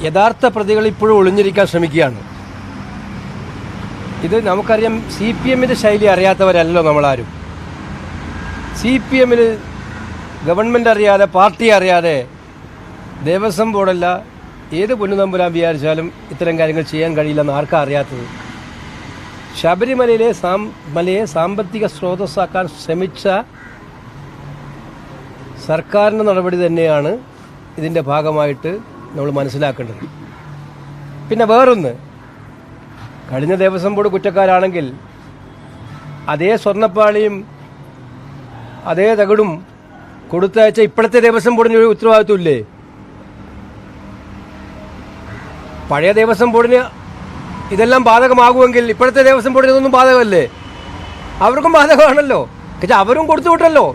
യഥാർത്ഥ പ്രതികൾ ഇപ്പോഴും ഒളിഞ്ഞിരിക്കാൻ ശ്രമിക്കുകയാണ്. ഇത് നമുക്കറിയാം, CPM-ന്റെ ശൈലി അറിയാത്തവരല്ലോ നമ്മളാരും. CPM-ൽ ഗവൺമെൻറ് അറിയാതെ, പാർട്ടി അറിയാതെ, ദേവസ്വം ബോർഡല്ല ഏത് പൊന്നുതമ്പുരാൻ വിചാരിച്ചാലും ഇത്തരം കാര്യങ്ങൾ ചെയ്യാൻ കഴിയില്ലെന്ന് ആർക്കാ അറിയാത്തത്? ശബരിമലയെ സാമ്പത്തിക സ്രോതസ്സാക്കാൻ ശ്രമിച്ച സർക്കാരിൻ്റെ നടപടി തന്നെയാണ് ഇതിൻ്റെ ഭാഗമായിട്ട് നമ്മൾ മനസ്സിലാക്കേണ്ടത്. പിന്നെ വേറൊന്ന്, കഴിഞ്ഞ ദേവസ്വം ബോർഡ് കുറ്റക്കാരാണെങ്കിൽ അതേ സ്വർണ്ണപ്പാളിയും അതേ തകിടും കൊടുത്തയച്ച ഇപ്പോഴത്തെ ദേവസ്വം ബോർഡിന് ഒരു ഉത്തരവാദിത്വമില്ലേ? പഴയ ദേവസ്വം ബോർഡിന് ഇതെല്ലാം ബാധകമാകുമെങ്കിൽ ഇപ്പോഴത്തെ ദേവസ്വം ബോർഡിന് ഇതൊന്നും ബാധകമല്ലേ? അവർക്കും ബാധകമാണല്ലോ. പക്ഷെ അവരും കൊടുത്തു വിട്ടല്ലോ,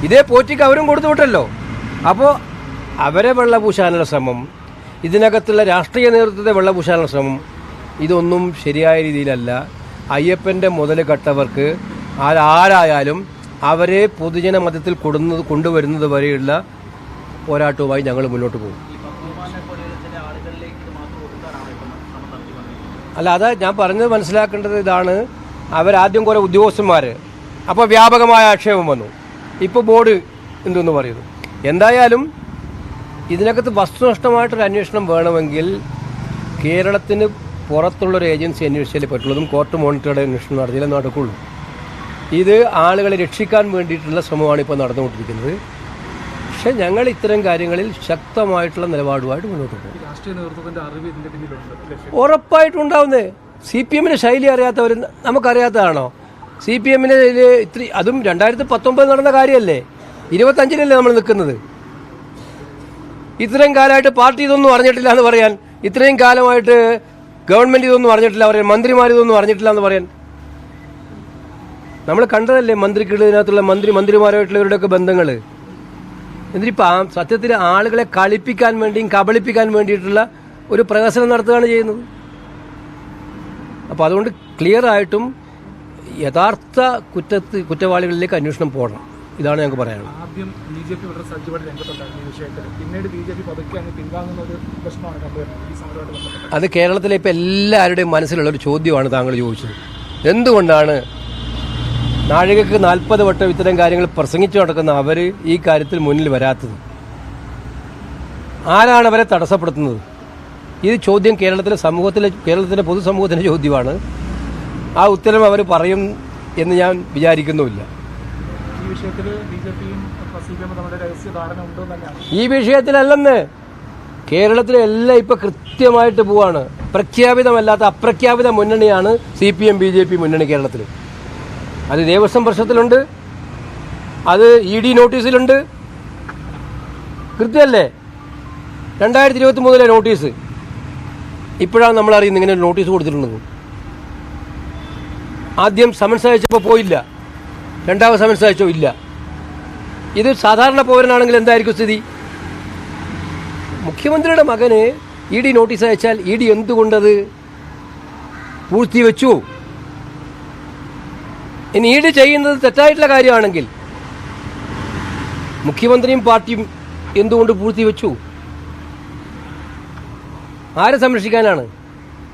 ഇതേ പോറ്റിക്ക് അവരും കൊടുത്തു വിട്ടല്ലോ. അപ്പോൾ അവരെ വെള്ളപൂശാനുള്ള ശ്രമം, ഇതിനകത്തുള്ള രാഷ്ട്രീയ നേതൃത്വത്തെ വെള്ളപൂശാനുള്ള ശ്രമം, ഇതൊന്നും ശരിയായ രീതിയിലല്ല. അയ്യപ്പൻ്റെ മുതൽ കെട്ടവർക്ക് ആരായാലും അവരെ പൊതുജന മധ്യത്തിൽ കൊണ്ടുവരുന്നത് വരെയുള്ള പോരാട്ടവുമായി ഞങ്ങൾ മുന്നോട്ട് പോകും. അല്ല, അത് ഞാൻ പറഞ്ഞത് മനസ്സിലാക്കേണ്ടത് ഇതാണ്. അവരാദ്യം കുറേ ഉദ്യോഗസ്ഥന്മാർ, അപ്പോൾ വ്യാപകമായ ആക്ഷേപം വന്നു. ഇപ്പോൾ ബോർഡ് എന്തെന്ന് പറയുന്നു. എന്തായാലും ഇതിനകത്ത് വസ്തുനിഷ്ഠമായിട്ടൊരു അന്വേഷണം വേണമെങ്കിൽ കേരളത്തിന് പുറത്തുള്ളൊരു ഏജൻസി അന്വേഷിച്ചാലേ പറ്റുള്ളൂ. കോർട്ട് മോണിറ്ററുടെ അന്വേഷണം നടത്തിയാലേ നടക്കുള്ളൂ. ഇത് ആളുകളെ രക്ഷിക്കാൻ വേണ്ടിയിട്ടുള്ള ശ്രമമാണ് ഇപ്പോൾ നടന്നുകൊണ്ടിരിക്കുന്നത്. പക്ഷെ ഞങ്ങൾ ഇത്തരം കാര്യങ്ങളിൽ ശക്തമായിട്ടുള്ള നിലപാടുമായിട്ട് മുന്നോട്ട് പോകും. ഉറപ്പായിട്ടുണ്ടാവുന്നേ. CPM-ന്റെ ശൈലി അറിയാത്തവർ നമുക്കറിയാത്തതാണോ? CPM-ന്റെ അതും 2019 നടന്ന കാര്യമല്ലേ? 25-ലല്ലേ നമ്മൾ നിൽക്കുന്നത്? ഇത്രയും കാലമായിട്ട് പാർട്ടി ഇതൊന്നും അറിഞ്ഞിട്ടില്ല എന്ന് പറയാൻ, ഇത്രയും കാലമായിട്ട് ഗവൺമെന്റ് ഇതൊന്നും അറിഞ്ഞിട്ടില്ല പറയാൻ, മന്ത്രിമാർ ഇതൊന്നും അറിഞ്ഞിട്ടില്ല എന്ന് പറയാൻ. നമ്മൾ കണ്ടതല്ലേ മന്ത്രിക്കിടതിനകത്തുള്ള മന്ത്രിമാരായിട്ടുള്ളവരുടെയൊക്കെ ബന്ധങ്ങൾ. എന്നിട്ടിപ്പോൾ സത്യത്തിൽ ആളുകളെ കളിപ്പിക്കാൻ വേണ്ടിയും കബളിപ്പിക്കാൻ വേണ്ടിയിട്ടുള്ള ഒരു പ്രഹസനം നടത്തുകയാണ് ചെയ്യുന്നത്. അപ്പോൾ അതുകൊണ്ട് ക്ലിയർ ആയിട്ടും യഥാർത്ഥ കുറ്റവാളികളിലേക്ക് അന്വേഷണം പോകണം. ഇതാണ് ഞങ്ങൾക്ക് പറയാനുള്ളത്. ആദ്യം BJP വളരെ സജീവമായിട്ട് രംഗത്തുണ്ടായിരുന്നു ഈ വിഷയത്തിൽ. പിന്നീട് BJP പതുക്കെ അങ്ങ് പിൻവാങ്ങുന്ന ഒരു പ്രശ്നമാണ് കണ്ടുവരുന്നത് ഈ സമരമായിട്ട് ബന്ധപ്പെട്ട്. അത് കേരളത്തിലെ ഇപ്പം എല്ലാവരുടെയും മനസ്സിലുള്ള ഒരു ചോദ്യമാണ് താങ്കൾ ചോദിച്ചത്. എന്തുകൊണ്ടാണ് നാഴികക്ക് 40 വട്ടം ഇത്തരം കാര്യങ്ങൾ പ്രസംഗിച്ചു നടക്കുന്ന അവർ ഈ കാര്യത്തിൽ മുന്നിൽ വരാത്തത്? ആരാണ് അവരെ തടസ്സപ്പെടുത്തുന്നത്? ഈ ചോദ്യം കേരളത്തിലെ പൊതുസമൂഹത്തിൻ്റെ ചോദ്യമാണ്. ആ ഉത്തരം അവർ പറയും എന്ന് ഞാൻ വിചാരിക്കുന്നുമില്ല. ഈ വിഷയത്തിലല്ലെന്ന്, കേരളത്തിലെ എല്ലാം ഇപ്പൊ കൃത്യമായിട്ട് പോവാണ്. പ്രഖ്യാപിതമല്ലാത്ത അപ്രഖ്യാപിത മുന്നണിയാണ് CPM BJP മുന്നണി കേരളത്തിൽ. അത് ദേവസ്വം പ്രശ്നത്തിലുണ്ട്, അത് ED നോട്ടീസിലുണ്ട്. കൃത്യമല്ലേ? 2023 നോട്ടീസ്. ഇപ്പോഴാണ് നമ്മൾ അറിയുന്നത് ഇങ്ങനെ ഒരു നോട്ടീസ് കൊടുത്തിട്ടുണ്ടെന്ന്. ആദ്യം സമൻസ് അയച്ചപ്പോൾ പോയില്ല, രണ്ടാമത് സമൻസ് അയച്ചോ ഇല്ല. ഇത് സാധാരണ പൗരനാണെങ്കിൽ എന്തായിരിക്കും സ്ഥിതി? മുഖ്യമന്ത്രിയുടെ മകന് ED നോട്ടീസ് അയച്ചാൽ ED എന്തുകൊണ്ടത് പൂഴ്ത്തിവെച്ചു? ഇനി ED ചെയ്യുന്നത് തെറ്റായിട്ടുള്ള കാര്യമാണെങ്കിൽ മുഖ്യമന്ത്രിയും പാർട്ടിയും എന്തുകൊണ്ട് പൂഴ്ത്തിവെച്ചു? ആരെ സംരക്ഷിക്കാനാണ്?